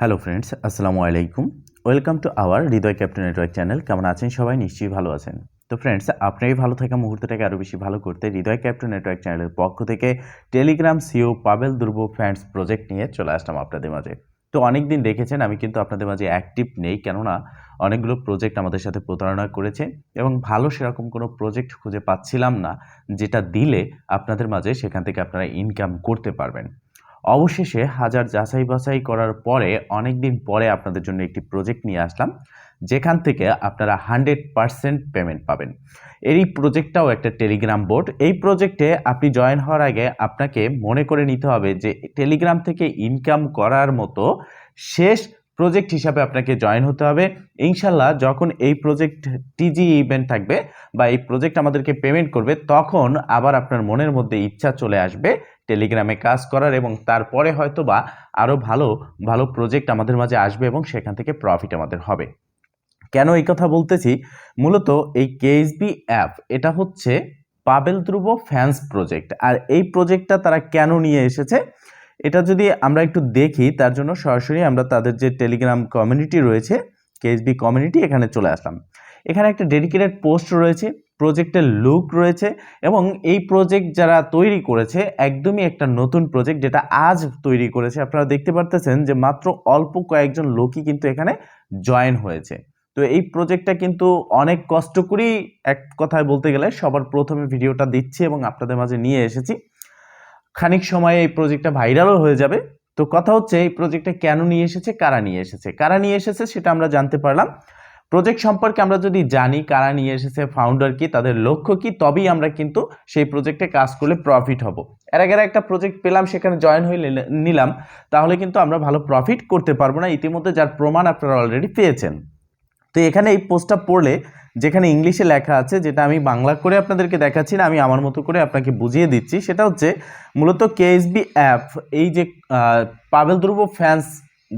Hello friends, আসসালামু আলাইকুম। Welcome to our Hridoy captain network channel. কেমন আছেন সবাই? নিশ্চয়ই ভালো আছেন। তো ফ্রেন্ডস, আপনারই ভালো থাকা মুহূর্তটাকে আরও বেশি ভালো করতে হৃদয় ক্যাপ্টেন নেটওয়ার্ক চ্যানেলের পক্ষ থেকে টেলিগ্রাম সিও পাবেল ধ্রুব ফ্যান্স প্রজেক্ট নিয়ে চলে আসলাম আপনাদের মাঝে। তো অনেক দিন দেখেছেন আমি কিন্তু আপনাদের মাঝে অ্যাক্টিভ নেই, কেননা অনেকগুলো প্রজেক্ট আমাদের সাথে প্রতারণা করেছে এবং ভালো সেরকম কোনো প্রজেক্ট খুঁজে পাচ্ছিলাম না যেটা দিলে আপনাদের মাঝে সেখান থেকে আপনারা ইনকাম করতে পারবেন। অবশেষে হাজার যাচাই বাছাই করার পরে অনেক দিন পরে আপনাদের জন্য একটি প্রজেক্ট নিয়ে আসলাম, যেখান থেকে আপনারা 100% পেমেন্ট পাবেন। এই প্রজেক্টটাও একটা টেলিগ্রাম বোট। এই প্রজেক্টে আপনি জয়েন হওয়ার আগে আপনাকে মনে করে নিতে হবে যে টেলিগ্রাম থেকে ইনকাম করার মতো শেষ প্রজেক্ট হিসাবে আপনাকে জয়েন হতে হবে। ইনশাল্লাহ যখন এই প্রজেক্ট টিজি ইভেন্ট থাকবে বা এই প্রজেক্ট আমাদেরকে পেমেন্ট করবে, তখন আবার আপনার মনের মধ্যে ইচ্ছা চলে আসবে টেলিগ্রামে কাজ করার, এবং তারপরে হয়তো বা আরও ভালো ভালো প্রজেক্ট আমাদের মাঝে আসবে এবং সেখান থেকে প্রফিট আমাদের হবে। কেন এই কথা বলতেছি? মূলত এই কেএসবি অ্যাপ এটা হচ্ছে পাবেল ধ্রুব ফ্যান্স প্রজেক্ট। আর এই প্রজেক্টটা তারা কেন নিয়ে এসেছে এটা যদি আমরা একটু দেখি, তার জন্য সরাসরি আমরা তাদের যে টেলিগ্রাম কমিউনিটি রয়েছে, কেএসবি কমিউনিটি, এখানে চলে আসলাম। এখানে একটা ডেডিকেটেড পোস্ট রয়েছে, প্রজেক্টের লুক রয়েছে, এবং এই প্রজেক্ট যারা তৈরি করেছে একদমই একটা নতুন প্রজেক্ট যেটা আজ তৈরি করেছে। আপনারা দেখতে পারতেছেন যে মাত্র অল্প কয়েকজন লোকই কিন্তু এখানে জয়েন হয়েছে। তো এই প্রজেক্টটা কিন্তু অনেক কষ্ট করেই, এক কথায় বলতে গেলে, সবার প্রথমে ভিডিওটা দিচ্ছি এবং আপনাদের মাঝে নিয়ে এসেছি। খানিক সময়ে এই প্রজেক্টটা ভাইরালও হয়ে যাবে। তো কথা হচ্ছে এই প্রজেক্টটা কেন নিয়ে এসেছে, কারা নিয়ে এসেছে সেটা আমরা জানতে পারলাম। প্রজেক্ট সম্পর্কে আমরা যদি জানি কারা নিয়ে এসেছে, ফাউন্ডার কি, তাদের লক্ষ্য কি, তবেই আমরা কিন্তু সেই প্রজেক্টে কাজ করলে প্রফিট হব। এর আগে একটা প্রজেক্ট পেলাম, সেখানে জয়েন হয়ে নিলাম, তাহলে কিন্তু আমরা ভালো প্রফিট করতে পারবো না, ইতিমধ্যে যার প্রমাণ আপনারা অলরেডি পেয়েছেন। তো এখানে এই পোস্টটা পড়লে যেখানে ইংলিশে লেখা আছে, যেটা আমি বাংলা করে আপনাদেরকে দেখাচ্ছি না, আমি আমার মতো করে আপনাকে বুঝিয়ে দিচ্ছি, সেটা হচ্ছে মূলত কেএসবি অ্যাপ, এই যে পাবেল ধ্রুব ফ্যান্স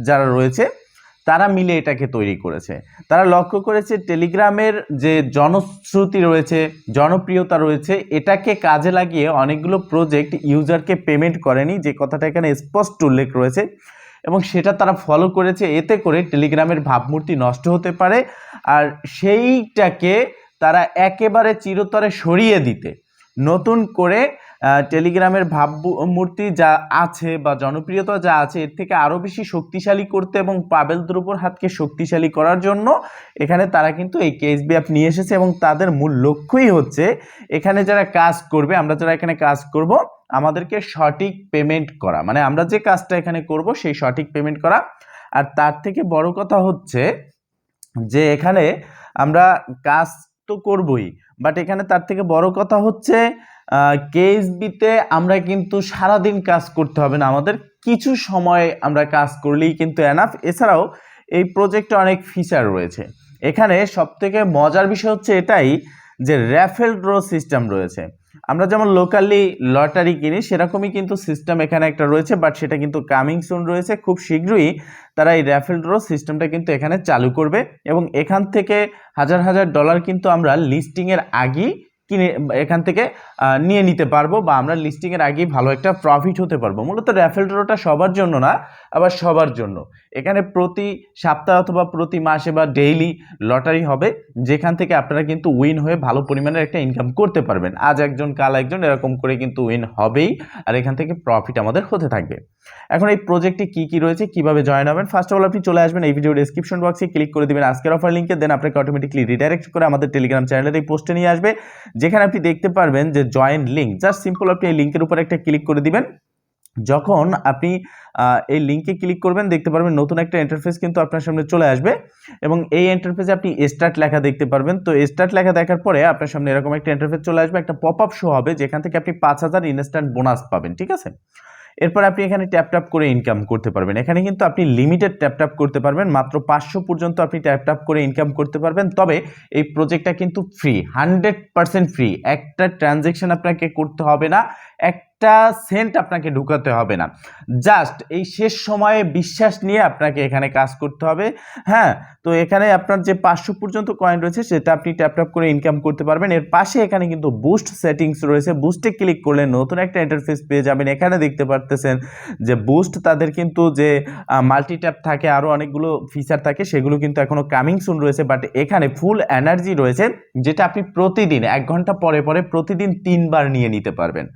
যারা রয়েছে তারা মিলে এটাকে তৈরি করেছে। তারা লক্ষ্য করেছে টেলিগ্রামের যে জনশ্রুতি রয়েছে, জনপ্রিয়তা রয়েছে, এটাকে কাজে লাগিয়ে অনেকগুলো প্রজেক্ট ইউজারকে পেমেন্ট করেনি, যে কথাটা এখানে স্পষ্ট উল্লেখ রয়েছে, এবং সেটা তারা ফলো করেছে। এতে করে টেলিগ্রামের ভাবমূর্তি নষ্ট হতে পারে, আর সেইটাকে তারা একেবারে চিরতরে সরিয়ে দিতে নতুন করে টেলিগ্রামের ভাবমূর্তি যা আছে বা জনপ্রিয়তা যা আছে এর থেকে আরও বেশি শক্তিশালী করতে এবং পাবেল ধ্রুবর হাতকে শক্তিশালী করার জন্য এখানে তারা কিন্তু এই কেএসবি অ্যাপ নিয়ে এসেছে। এবং তাদের মূল লক্ষ্যই হচ্ছে এখানে যারা কাজ করবে, আমরা যারা এখানে কাজ করব, আমাদেরকে সঠিক পেমেন্ট করা, মানে আমরা যে কাজটা এখানে করব সেই সঠিক পেমেন্ট করা। আর তার থেকে বড় কথা হচ্ছে যে এখানে আমরা কাজ তো করবই, বাট এখানে তার থেকে বড় কথা হচ্ছে কেএসবিতে আমরা কিন্তু সারাদিন কাজ করতে হবে না, আমাদের কিছু সময় আমরা কাজ করলেই কিন্তু এনাফ। এছাড়াও এই প্রজেক্টে অনেক ফিচার রয়েছে। এখানে সবথেকে মজার বিষয় হচ্ছে এটাই যে র্যাফেল ড্র সিস্টেম রয়েছে। আমরা যেমন লোকালি লটারি কিনি সেরকমই কিন্তু সিস্টেম এখানে একটা রয়েছে, বাট সেটা কিন্তু কামিং সুন রয়েছে। খুব শীঘ্রই তারা এই র্যাফেল ড্র সিস্টেমটা কিন্তু এখানে চালু করবে, এবং এখান থেকে হাজার হাজার ডলার কিন্তু আমরা লিস্টিংয়ের আগেই কিনে এখান থেকে নিয়ে নিতে পারবো, বা আমরা লিস্টিংয়ের আগেই ভালো একটা প্রফিট হতে পারবো। মূলত র্যাফেল ড্রটা সবার জন্য না, আবার সবার জন্য। এখানে প্রতি সপ্তাহ অথবা প্রতি মাসে বা ডেইলি লটারি হবে, যেখান থেকে আপনারা কিন্তু উইন হয়ে ভালো পরিমাণের একটা ইনকাম করতে পারবেন। আজ একজন কাল একজন, এরকম করে কিন্তু উইন হবেই, আর এখান থেকে প্রফিট আমাদের হতে থাকবে। এখন এই প্রজেক্টে কি কি রয়েছে, কিভাবে জয়েন হবেন, ফার্স্ট অফ অল আপনি চলে আসবেন এই ভিডিও ডেসক্রিপশন বক্সে, ক্লিক করে দিবেন আজকের অফার লিঙ্কে, দেন আপনাকে অটোমেটিকলি রিডাইরেক্ট করে আমাদের টেলিগ্রাম চ্যানেলের এই পোস্টে নিয়ে আসবে, যেখানে আপনি দেখতে পারবেন যে জয়েন লিঙ্ক। জাস্ট সিম্পল আপনি এই লিঙ্কের উপর একটা ক্লিক করে দিবেন। যখন আপনি এই লিঙ্কে ক্লিক করবেন দেখতে পারবেন নতুন একটা ইন্টারফেস কিন্তু আপনার সামনে চলে আসবে, এবং এই ইন্টারফেসে আপনি স্টার্ট লেখা দেখতে পারবেন। তো স্টার্ট লেখা দেখার পরে আপনার সামনে এরকম একটা ইন্টারফেস চলে আসবে, একটা পপ আপ শো হবে যেখান থেকে আপনি 5000 ইনস্ট্যান্ট বোনাস পাবেন, ঠিক আছে। এরপর আপনি এখানে ট্যাপ করে ইনকাম করতে পারবেন। এখানে কিন্তু আপনি লিমিটেড ট্যাপ করতে পারবেন, মাত্র 500 পর্যন্ত আপনি ট্যাপ করে ইনকাম করতে পারবেন। তবে এই প্রজেক্টটা কিন্তু ফ্রি, 100% ফ্রি। একটা ট্রানজেকশন আপনাকে করতে হবে না, একটা সেন্ট আপনাকে ঢুকাতে হবে না, জাস্ট এই শেষ সময়ে বিশ্বাস নিয়ে আপনাকে এখানে কাজ করতে হবে। হ্যাঁ, তো এখানে আপনার যে 500 পর্যন্ত কয়েন রয়েছে সেটা আপনি ট্যাপ করে ইনকাম করতে পারবেন। এর পাশে এখানে কিন্তু বুস্ট সেটিংস রয়েছে, বুস্টে ক্লিক করলে নতুন একটা ইন্টারফেস পেয়ে যাবেন। এখানে দেখতে পারতেছেন যে বুস্ট তাদের কিন্তু যে মাল্টি ট্যাপ থাকে, আরও অনেকগুলো ফিচার থাকে, সেগুলো কিন্তু এখনো কামিং সুন রয়েছে। বাট এখানে ফুল এনার্জি রয়েছে, যেটা আপনি প্রতিদিন 1 ঘন্টা পরে পরে প্রতিদিন 3 বার নিয়ে নিতে পারবেন।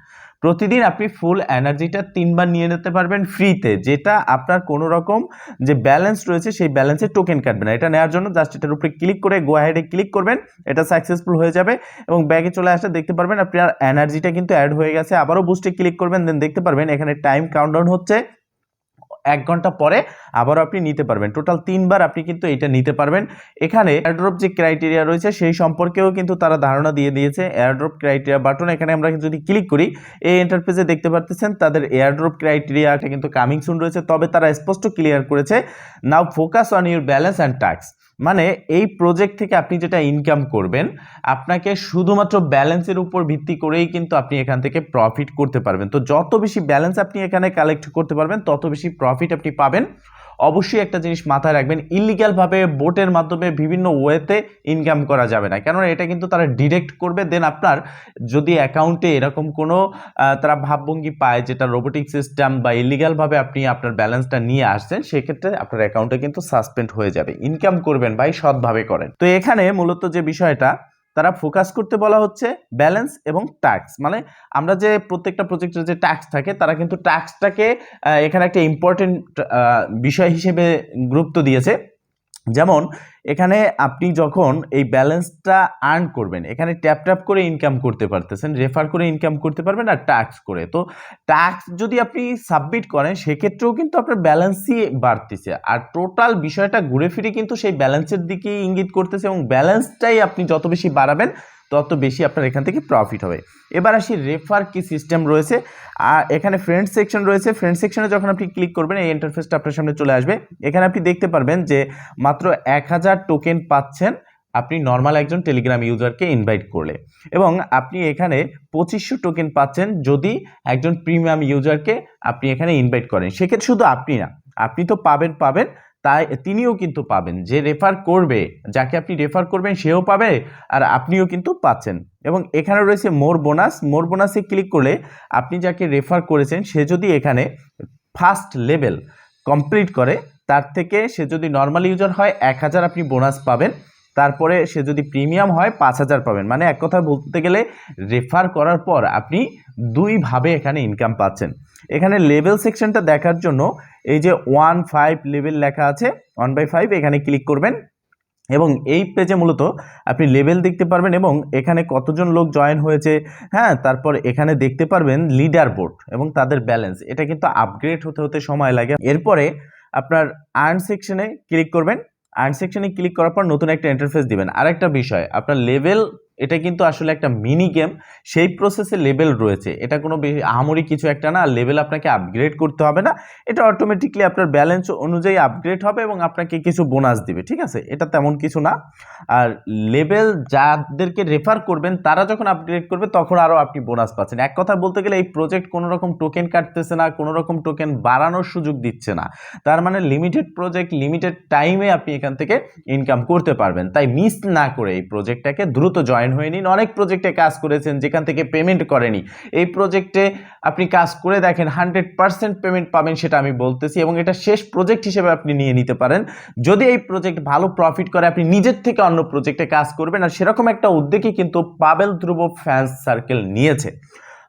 প্রতিদিন আপনি ফুল এনার্জিটা 3 বার নিয়ে নিতে পারবেন ফ্রিতে, যেটা আপনার কোনো রকম যে ব্যালেন্স রয়েছে সেই ব্যালেন্সের টোকেন কাটবে না। এটা নেওয়ার জন্য জাস্ট এটার উপরে ক্লিক করে গো অ্যাহেডে ক্লিক করবেন, এটা সাকসেসফুল হয়ে যাবে এবং ব্যাগে চলে আসলে দেখতে পারবেন আপনার এনার্জিটা কিন্তু অ্যাড হয়ে গেছে। আবারও বুস্টে ক্লিক করবেন, দেন দেখতে পারবেন এখানে টাইম কাউন্টডাউন হচ্ছে, 1 ঘন্টা পরে আবারও আপনি নিতে পারবেন। টোটাল 3 বার আপনি কিন্তু এটা নিতে পারবেন। এখানে এয়ারড্রপ যে ক্রাইটেরিয়া রয়েছে সেই সম্পর্কেও কিন্তু তারা ধারণা দিয়ে দিয়েছে। এয়ারড্রপ ক্রাইটেরিয়া বাটন এখানে আমরা যদি ক্লিক করি, এই ইন্টারফেসে দেখতে পাচ্ছেন তাদের এয়ারড্রপ ক্রাইটেরিয়াটা কিন্তু কামিং সুন রয়েছে। তবে তারা স্পষ্ট ক্লিয়ার করেছে, now focus on your balance and task. মানে এই প্রজেক্ট থেকে আপনি যেটা ইনকাম করবেন, আপনাকে শুধুমাত্র ব্যালেন্সের উপর ভিত্তি করেই কিন্তু আপনি এখান থেকে প্রফিট করতে পারবেন। তো যত বেশি ব্যালেন্স আপনি এখানে কালেক্ট করতে পারবেন তত বেশি প্রফিট আপনি পাবেন। অবশ্যই একটা জিনিস মাথায় রাখবেন, ইলিগ্যালভাবে বোটের মাধ্যমে বিভিন্ন ওয়েতে ইনকাম করা যাবে না, কেননা এটা কিন্তু তারা ডিরেক্ট করবে। দেন আপনার যদি অ্যাকাউন্টে এরকম কোনো তারা ভাবভঙ্গি পায় যেটা রোবোটিক সিস্টেম বা ইলিগ্যালভাবে আপনি আপনার ব্যালেন্সটা নিয়ে আসছেন, সেক্ষেত্রে আপনার অ্যাকাউন্টে কিন্তু সাসপেন্ড হয়ে যাবে। ইনকাম করবেন ভাই, সৎভাবে করেন। তো এখানে মূলত যে বিষয়টা তারা ফোকাস করতে বলা হচ্ছে ব্যালেন্স এবং ট্যাক্স। মানে আমরা যে প্রত্যেকটা প্রজেক্টের যে ট্যাক্স থাকে, তারা কিন্তু ট্যাক্সটাকে এখানে একটা ইম্পর্টেন্ট বিষয় হিসেবে গুরুত্ব দিয়েছে। যেমন এখানে আপনি যখন এই ব্যালেন্সটা আর্ন করবেন, এখানে ট্যাপ করে ইনকাম করতে পারতেছেন, রেফার করে ইনকাম করতে পারবেন আর ট্যাক্স করে। তো ট্যাক্স যদি আপনি সাবমিট করেন সেক্ষেত্রেও কিন্তু আপনার ব্যালেন্সই বাড়তেছে, আর টোটাল বিষয়টা ঘুরে ফিরে কিন্তু সেই ব্যালেন্সের দিকেই ইঙ্গিত করতেছে এবং ব্যালেন্সটাই আপনি যত বেশি বাড়াবেন তত বেশি আপনার এখান থেকে প্রফিট হবে। এবার আসি রেফার কি সিস্টেম রয়েছে, আর এখানে ফ্রেন্ড সেকশন রয়েছে। ফ্রেন্ড সেকশনে যখন আপনি ক্লিক করবেন এই ইন্টারফেসটা আপনার সামনে চলে আসবে। এখানে আপনি দেখতে পারবেন যে মাত্র 1000 টোকেন পাচ্ছেন আপনি নর্মাল একজন টেলিগ্রাম ইউজারকে ইনভাইট করলে, এবং আপনি এখানে 2500 টোকেন পাচ্ছেন যদি একজন প্রিমিয়াম ইউজারকে আপনি এখানে ইনভাইট করেন। সেক্ষেত্রে শুধু আপনি না, আপনি তো পাবেন, তাই তিনিও কিন্তু পাবেন, যে রেফার করবে, যাকে আপনি রেফার করবেন সেও পাবে আর আপনিও কিন্তু পাচ্ছেন। এবং এখানে রয়েছে মোর বোনাস। মোর বোনাসে ক্লিক করলে আপনি যাকে রেফার করেছেন সে যদি এখানে ফার্স্ট লেভেল কমপ্লিট করে, তার থেকে সে যদি নর্মাল ইউজার হয় 1000 আপনি বোনাস পাবেন, তারপরে সে যদি প্রিমিয়াম হয় 5000 পাবেন। মানে এক কথা বলতে গেলে রেফার করার পর আপনি দুইভাবে এখানে ইনকাম পাচ্ছেন। এখানে লেভেল সেকশনটা দেখার জন্য এই যে 1/5 লেভেল লেখা আছে, 1/5 এখানে ক্লিক করবেন এবং এই পেজে মূলত আপনি লেভেল দেখতে পারবেন এবং এখানে কতজন লোক জয়েন হয়েছে। হ্যাঁ, তারপর এখানে দেখতে পারবেন লিডার বোর্ড এবং তাদের ব্যালেন্স। এটা কিন্তু আপগ্রেড হতে হতে সময় লাগে। এরপরে আপনার আর্ন সেকশনে ক্লিক করবেন। আর্ন সেকশনে ক্লিক করার পর নতুন একটা ইন্টারফেস দিবেন। আরেকটা বিষয়, আপনার লেভেল, এটা কিন্তু আসলে একটা মিনি গেম, সেই প্রসেসে লেভেল রয়েছে। এটা কোনো আহামরি কিছু একটা না, লেভেল আপনাকে আপগ্রেড করতে হবে না, এটা অটোমেটিকলি আপনার ব্যালেন্স অনুযায়ী আপগ্রেড হবে এবং আপনাকে কিছু বোনাস দিবে। ঠিক আছে, এটা তেমন কিছু না। আর লেভেল যাদেরকে রেফার করবেন তারা যখন আপগ্রেড করবে তখন আরও আপনি বোনাস পাচ্ছেন। এক কথা বলতে গেলে এই প্রজেক্ট কোনো রকম টোকেন কাটতেছে না, কোনো রকম টোকেন বাড়ানোর সুযোগ দিচ্ছে না। তার মানে লিমিটেড প্রজেক্ট, লিমিটেড টাইমে আপনি এখান থেকে ইনকাম করতে পারবেন। তাই মিস না করে এই প্রজেক্টটাকে দ্রুত জয়েন হয়ে নিন। অনেক প্রজেক্টে কাজ করেছেন যেখান থেকে পেমেন্ট করেনি, এই প্রজেক্টে আপনি কাজ করে দেখেন 100% পেমেন্ট পাবেন, সেটা আমি বলতেছি। এবং এটা শেষ প্রজেক্ট হিসেবে আপনি নিয়ে নিতে পারেন। যদি এই প্রজেক্ট ভালো প্রফিট করে আপনি নিজের থেকে অন্য প্রজেক্টে কাজ করবেন, আর সেরকম একটা উদ্যোগই কিন্তু পাবেল ধ্রুব ফ্যান্স সার্কেল নিয়েছে।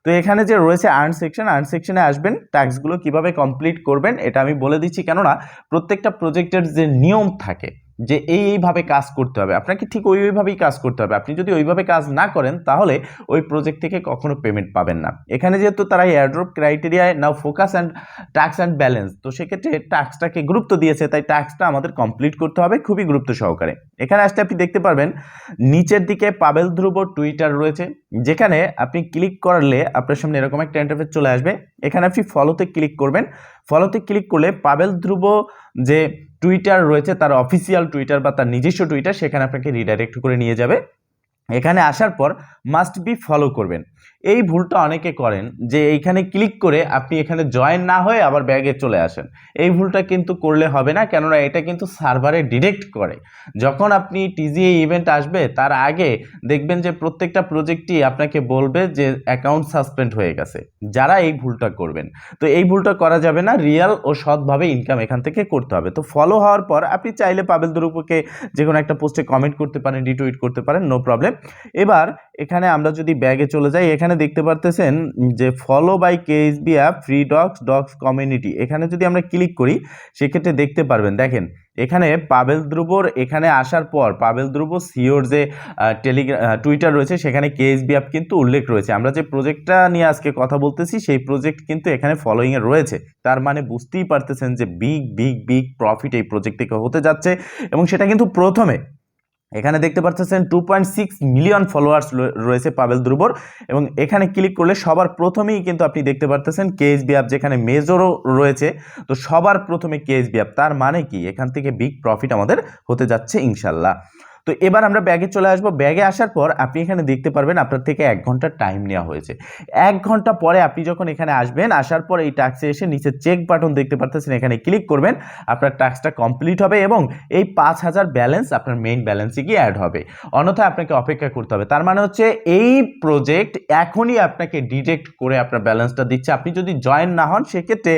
তো এখানে যে রয়েছে আর্ন সেকশন, আর্ন সেকশনে আসবেন, ট্যাক্সগুলো কিভাবে কমপ্লিট করবেন এটা আমি বলে দিচ্ছি, কেননা প্রত্যেকটা প্রজেক্টের যে নিয়ম থাকে যে এইভাবে কাজ করতে হবে, আপনাকে ঠিক ওইভাবেই কাজ করতে হবে। আপনি যদি ওইভাবে কাজ না করেন তাহলে ওই প্রজেক্ট থেকে কখনো পেমেন্ট পাবেন না। এখানে যেহেতু তারা এয়ারড্রপ ক্রাইটেরিয়ায় now focus and task and balance, তো সেক্ষেত্রে টাস্কটাকে গুরুত্ব দিয়েছে, তাই টাস্কটা আমাদের কমপ্লিট করতে হবে খুবই গুরুত্ব সহকারে। এখানে আসলে আপনি দেখতে পারবেন নিচের দিকে পাবেল ধ্রুব টুইটার রয়েছে, যেখানে আপনি ক্লিক করলে আপনার সামনে এরকম একটা ইন্টারফেস চলে আসবে। এখানে আপনি ফলোতে ক্লিক করবেন। ফলোতে ক্লিক করলে পাবেল ধ্রুব যে টুইটার রয়েছে তার অফিসিয়াল টুইটার বা তার নিজস্ব টুইটার, সেখানে আপনাকে রিডাইরেক্ট করে নিয়ে যাবে। এখানে আসার পর মাস্ট বি ফলো করবেন। এই ভুলটা অনেকে করেন যে এইখানে ক্লিক করে আপনি এখানে জয়েন না হয়ে আবার ব্যাগে চলে আসেন। এই ভুলটা কিন্তু করলে হবে না, কেননা এটা কিন্তু সার্ভারে ডিটেক্ট করে। যখন আপনি টিজিএ ইভেন্ট আসবে তার আগে দেখবেন যে প্রত্যেকটা প্রজেক্টই আপনাকে বলবে যে অ্যাকাউন্ট সাসপেন্ড হয়ে গেছে, যারা এই ভুলটা করবেন। তো এই ভুলটা করা যাবে না, রিয়েল ও সৎভাবে ইনকাম এখান থেকে করতে হবে। তো ফলো হওয়ার পর আপনি চাইলে পাবেল দ্রুপকে যে কোনো একটা পোস্টে কমেন্ট করতে পারেন, রিটুইট করতে পারেন, নো প্রবলেম। এবার এখানে আমরা যদি ব্যাগে চলে যাই, এখানে দেখতে পারতেছেন যে follow by KSB app free docs community, এখানে যদি আমরা ক্লিক করি সেক্ষেত্রে দেখতে পারবেন, দেখেন এখানে পাবেল দ্রুবর এখানে আসার পর পাবেল দ্রুব সিওর যে টুইটার রয়েছে সেখানে কেএসবি অ্যাপ কিন্তু উল্লেখ রয়েছে। আমরা যে প্রজেক্টটা নিয়ে আজকে কথা বলতেছি সেই প্রজেক্ট কিন্তু এখানে ফলোইংয়ে রয়েছে। তার মানে বুঝতেই পারতেছেন যে বিগ প্রফিট এই প্রজেক্ট থেকে হতে যাচ্ছে। এবং সেটা কিন্তু প্রথমে এখানে দেখতে পাচ্ছেন 2.6 মিলিয়ন ফলোয়ার্স রয়েছে পাবেল দ্রুবর। এবং এখানে ক্লিক করলে সবার প্রথমেই কিন্তু আপনি দেখতে পাচ্ছেন কেএসবি অ্যাপ, যেখানে মেজরও রয়েছে। তো সবার প্রথমে কেএসবি অ্যাপ, তার মানে কি এখান থেকে বিগ প্রফিট আমাদের হতে যাচ্ছে ইনশাল্লাহ। তো এবার আমরা ব্যাগে চলে আসবো। ব্যাগে আসার পর আপনি এখানে দেখতে পারবেন আপনার থেকে 1 ঘন্টা টাইম নেওয়া হয়েছে। 1 ঘন্টা পরে আপনি যখন এখানে আসবেন, আসার পর এই টাস্কে এসে নিচে চেক বাটন দেখতে পাচ্ছেন, এখানে ক্লিক করবেন, আপনার টাস্কটা কমপ্লিট হবে এবং এই 5000 ব্যালেন্স আপনার মেইন ব্যালেন্সে গিয়ে অ্যাড হবে। অন্যথায় আপনাকে অপেক্ষা করতে হবে। তার মানে হচ্ছে এই প্রজেক্ট এখনই আপনাকে ডিটেক্ট করে আপনার ব্যালেন্সটা দিচ্ছে। আপনি যদি জয়েন না হন সেক্ষেত্রে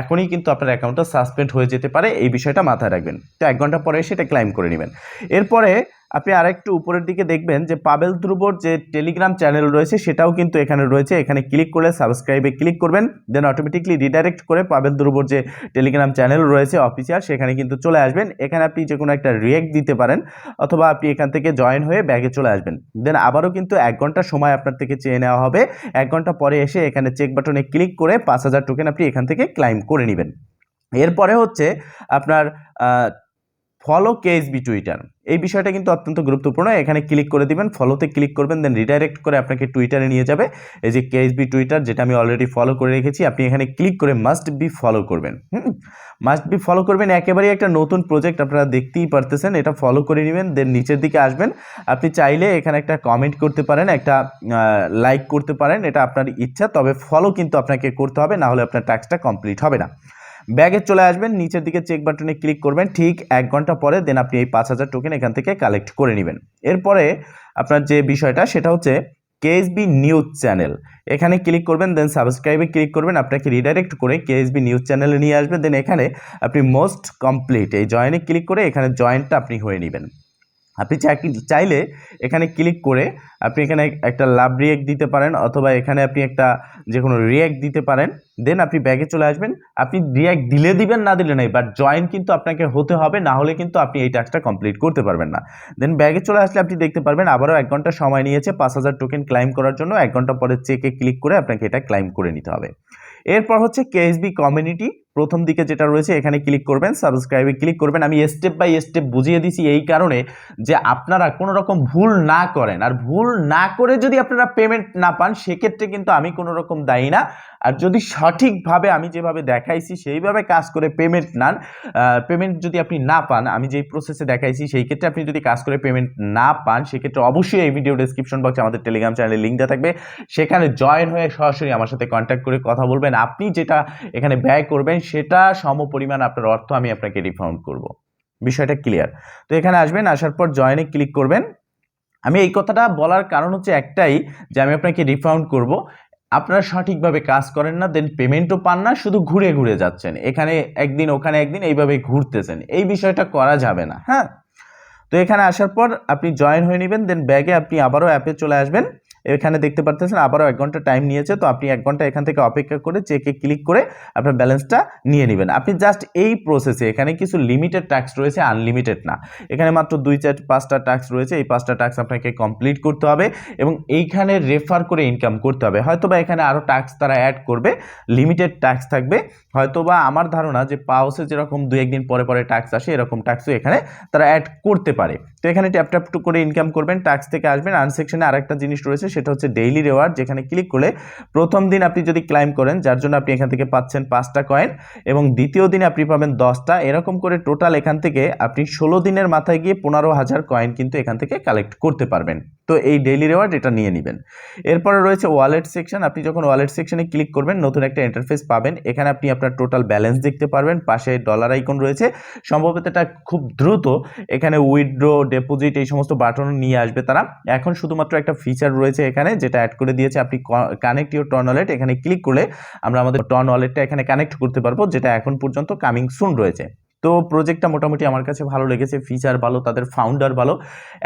এখনই কিন্তু আপনার অ্যাকাউন্টটা সাসপেন্ড হয়ে যেতে পারে, এই বিষয়টা মাথায় রাখবেন। তো 1 ঘন্টা পরে সেটা ক্লাইম করে নেবেন। এরপরে আপনি আরেকটু উপরের দিকে দেখবেন যে পাবেল দ্রুবর যে টেলিগ্রাম চ্যানেল রয়েছে সেটাও কিন্তু এখানে রয়েছে। এখানে ক্লিক করলে সাবস্ক্রাইবে ক্লিক করবেন, দেন অটোমেটিকলি রিডাইরেক্ট করে পাবেল দ্রুবর যে টেলিগ্রাম চ্যানেল রয়েছে অফিসিয়াল, সেখানে কিন্তু চলে আসবেন। এখানে আপনি যে কোনো একটা রিয়েক্ট দিতে পারেন অথবা আপনি এখান থেকে জয়েন হয়ে ব্যাগে চলে আসবেন। দেন আবারও কিন্তু 1 ঘন্টা সময় আপনার থেকে চেয়ে নেওয়া হবে। 1 ঘন্টা পরে এসে এখানে চেক বাটনে ক্লিক করে 5000 টোকেন আপনি এখান থেকে ক্লাইম করে নেবেন। এরপরে হচ্ছে আপনার ফলো কেএসবি টুইটার, এই বিষয়টা কিন্তু অত্যন্ত গুরুত্বপূর্ণ। এখানে ক্লিক করে দিবেন, ফলোতে ক্লিক করবেন, দেন রিডাইরেক্ট করে আপনাকে টুইটারে নিয়ে যাবে। এই যে কেএসবি টুইটার, যেটা আমি অলরেডি ফলো করে রেখেছি, আপনি এখানে ক্লিক করে মাস্ট বি ফলো করবেন। মাস্ট বি ফলো করবেন। একেবারেই একটা নতুন প্রজেক্ট, আপনারা দেখতেই পারতেছেন। এটা ফলো করে নেবেন, দেন নিচের দিকে আসবেন। আপনি চাইলে এখানে একটা কমেন্ট করতে পারেন, একটা লাইক করতে পারেন, এটা আপনার ইচ্ছা। তবে ফলো কিন্তু আপনাকে করতে হবে, না হলে আপনার টাস্কটা কমপ্লিট হবে না। ব্যাগে চলে আসবেন, নিচের দিকে চেক বাটনে ক্লিক করবেন, ঠিক 1 ঘন্টা পরে দেন আপনি এই 5000 টোকেন এখান থেকে কালেক্ট করে নেবেন। এরপরে আপনার যে বিষয়টা সেটা হচ্ছে কেএসবি নিউজ চ্যানেল, এখানে ক্লিক করবেন, দেন সাবস্ক্রাইবে ক্লিক করবেন, আপনাকে রিডাইরেক্ট করে কেএসবি নিউজ চ্যানেলে নিয়ে আসবে। দেন এখানে আপনি মোস্ট কমপ্লিট এই জয়েনে ক্লিক করে এখানে জয়েনটা আপনি হয়ে নেবেন। আপনি চাইলে এখানে ক্লিক করে আপনি এখানে একটা লাভ রিয়েক্ট দিতে পারেন অথবা এখানে আপনি একটা যে কোনো রিয়েক্ট দিতে পারেন। দেন আপনি ব্যাগে চলে আসবেন। আপনি রিয়েক্ট দিলে দিবেন, না দিলে নাই, বাট জয়েন কিন্তু আপনাকে হতে হবে, না হলে কিন্তু আপনি এই টাস্কটা কমপ্লিট করতে পারবেন না। দেন ব্যাগে চলে আসলে আপনি দেখতে পারবেন আবারও 1 ঘন্টা সময় নিয়েছে 5000 টোকেন ক্লাইম করার জন্য। 1 ঘন্টা পরে চেকে ক্লিক করে আপনাকে এটা ক্লাইম করে নিতে হবে। এরপর হচ্ছে কেএসবি কমিউনিটি, প্রথম দিকে যেটা রয়েছে এখানে ক্লিক করবেন, সাবস্ক্রাইবে ক্লিক করবেন। আমি স্টেপ বাই স্টেপ বুঝিয়ে দিছি এই কারণে যে আপনারা কোনো রকম ভুল না করেন, আর ভুল না করে যদি আপনারা পেমেন্ট না পান সেক্ষেত্রে কিন্তু আমি কোনো রকম দায়ী না। আর যদি সঠিকভাবে আমি যেভাবে দেখাইছি সেইভাবে কাজ করে পেমেন্ট যদি আপনি না পান, আমি যেই প্রসেসে দেখাইছি সেই ক্ষেত্রে আপনি যদি কাজ করে পেমেন্ট না পান সেক্ষেত্রে অবশ্যই এই ভিডিও ডেসক্রিপশন বক্সে আমাদের টেলিগ্রাম চ্যানেলের লিঙ্ক দেওয়া থাকবে, সেখানে জয়েন হয়ে সরাসরি আমার সাথে কন্ট্যাক্ট করে কথা বলবেন। আপনি যেটা এখানে ব্যয় করবেন সেটা সমপরিমাণ আপনার অর্থ আমি আপনাকে রিফান্ড করব। বিষয়টা ক্লিয়ার? তো এখানে আসবেন, আসার পর জয়েনে ক্লিক করবেন। আমি এই কথাটা বলার কারণ হচ্ছে একটাই, যে আমি আপনাকে রিফান্ড করব। আপনারা সঠিকভাবে কাজ করেন না, দেন পেমেন্টও পান না, শুধু ঘুরে ঘুরে যাচ্ছেন, এখানে একদিন ওখানে একদিন এইভাবে ঘুরতেছেন, এই বিষয়টা করা যাবে না। হ্যাঁ, তো এখানে আসার পর আপনি জয়েন হয়ে নেবেন। দেন ব্যাগে আপনি আবারও অ্যাপে চলে আসবেন। এখানে দেখতে পারতেছেন আবারও 1 ঘন্টা টাইম নিয়েছে, তো আপনি 1 ঘন্টা এখান থেকে অপেক্ষা করে চেকে ক্লিক করে আপনার ব্যালেন্সটা নিয়ে নেবেন। আপনি জাস্ট এই প্রসেসে, এখানে কিছু লিমিটেড টাস্ক রয়েছে, আনলিমিটেড না। এখানে মাত্র 2-4-5টা টাস্ক রয়েছে, এই 5টা টাস্ক আপনাকে কমপ্লিট করতে হবে এবং এইখানে রেফার করে ইনকাম করতে হবে। হয়তোবা এখানে আরও টাস্ক তারা অ্যাড করবে, লিমিটেড টাস্ক থাকবে। হয়তোবা আমার ধারণা যে পাওসে যেরকম 2-1 দিন পরে পরে টাস্ক আসে, এরকম টাস্কও এখানে তারা অ্যাড করতে পারে। তো এখানে ট্যাপ ট্যাপ টু করে ইনকাম করবেন, টাস্ক থেকে আসবেন। আর্ন সেকশনে আরেকটা জিনিস রয়েছে, সেটা হচ্ছে ডেইলি রিওয়ার্ড, যেখানে ক্লিক করলে প্রথম দিন আপনি যদি ক্লাইম করেন, যার জন্য আপনি এখান থেকে পাচ্ছেন 5টা কয়েন, এবং দ্বিতীয় দিনে আপনি পাবেন 10টা, এরকম করে টোটাল এখান থেকে আপনি 16 দিনের মাথায় গিয়ে 15,000 কয়েন কিন্তু এখান থেকে কালেক্ট করতে পারবেন। তো এই ডেইলি রিওয়ার্ড এটা নিয়ে নেবেন। এরপরে রয়েছে ওয়ালেট সেকশন। আপনি যখন ওয়ালেট সেকশনে ক্লিক করবেন নতুন একটা ইন্টারফেস পাবেন। এখানে আপনি আপনার টোটাল ব্যালেন্স দেখতে পারবেন, পাশে ডলার আইকন রয়েছে। সম্ভবত এটা খুব দ্রুত এখানে উইথড্র, ডিপোজিট এই সমস্ত বাটন নিয়ে আসবে তারা। এখন শুধুমাত্র একটা ফিচার রয়েছে এখানে যেটা অ্যাড করে দিয়েছে, আপনি কানেক্ট ইউর টর্ন ওয়ালেট এখানে ক্লিক করলে আমরা আমাদের টর্ন ওয়ালেটটা এখানে কানেক্ট করতে পারবো, যেটা এখন পর্যন্ত কামিং সুন রয়েছে। তো প্রজেক্টটা মোটামুটি আমার কাছে ভালো লেগেছে, ফিচার ভালো, তাদের ফাউন্ডার ভালো।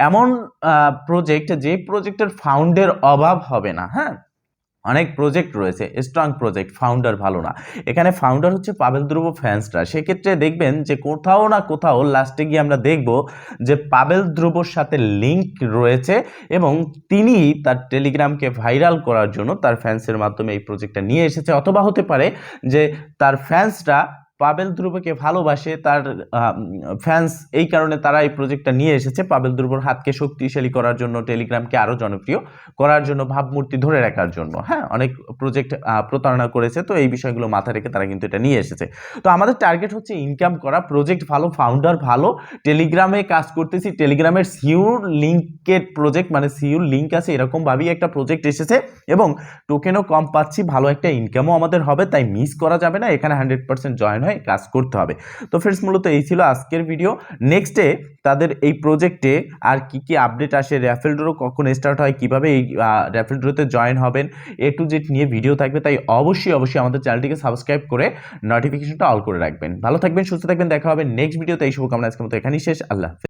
এমন প্রজেক্ট যে প্রজেক্টের ফাউন্ডের অভাব হবে না। হ্যাঁ, অনেক প্রজেক্ট রয়েছে স্ট্রং প্রজেক্ট, ফাউন্ডার ভালো না। এখানে ফাউন্ডার হচ্ছে পাবেল ধ্রুব ফ্যান্সরা। সেক্ষেত্রে দেখবেন যে কোথাও না কোথাও লাস্টে গিয়ে আমরা দেখব যে পাবেল ধ্রুবর সাথে লিঙ্ক রয়েছে এবং তিনি তার টেলিগ্রামকে ভাইরাল করার জন্য তার ফ্যান্সের মাধ্যমে এই প্রজেক্টটা নিয়ে এসেছে। অথবা হতে পারে যে তার ফ্যান্সরা পাবেল ধ্রুবকে ভালোবাসে, তার ফ্যান্স এই কারণে তারা এই প্রজেক্টটা নিয়ে এসেছে পাবেল ধ্রুবর হাতকে শক্তিশালী করার জন্য, টেলিগ্রামকে আরও জনপ্রিয় করার জন্য, ভাবমূর্তি ধরে রাখার জন্য। হ্যাঁ, অনেক প্রজেক্ট প্রতারণা করেছে, তো এই বিষয়গুলো মাথায় রেখে তারা কিন্তু এটা নিয়ে এসেছে। তো আমাদের টার্গেট হচ্ছে ইনকাম করা, প্রজেক্ট ভালো, ফাউন্ডার ভালো, টেলিগ্রামে কাজ করতেছি, টেলিগ্রামের সিউর লিঙ্কের প্রজেক্ট, মানে সিউর লিঙ্ক আছে এরকমভাবেই একটা প্রজেক্ট এসেছে এবং টোকেনও কম পাচ্ছি, ভালো একটা ইনকামও আমাদের হবে, তাই মিস করা যাবে না। এখানে 100% জয়েন হয়ে কাজ করতে হবে। তো ফ্রেন্ডস, মূলত এই ছিল আজকের ভিডিও। নেক্সটে তাদের এই প্রজেক্টে আর কি কি আপডেট আসে, র্যাফেল ড্র কখন স্টার্ট হয়, কিভাবে এই র্যাফেল ড্রতে জয়েন হবেন, A to Z নিয়ে ভিডিও থাকবে। তাই অবশ্যই আমাদের চ্যানেলটিকে সাবস্ক্রাইব করে নোটিফিকেশনটা অল করে রাখবেন। ভালো থাকবেন, সুস্থ থাকবেন, দেখা হবে নেক্সট ভিডিওতে। এই শুভকামনা আজকের মতো এখানেই শেষ। আল্লাহ হাফেজ।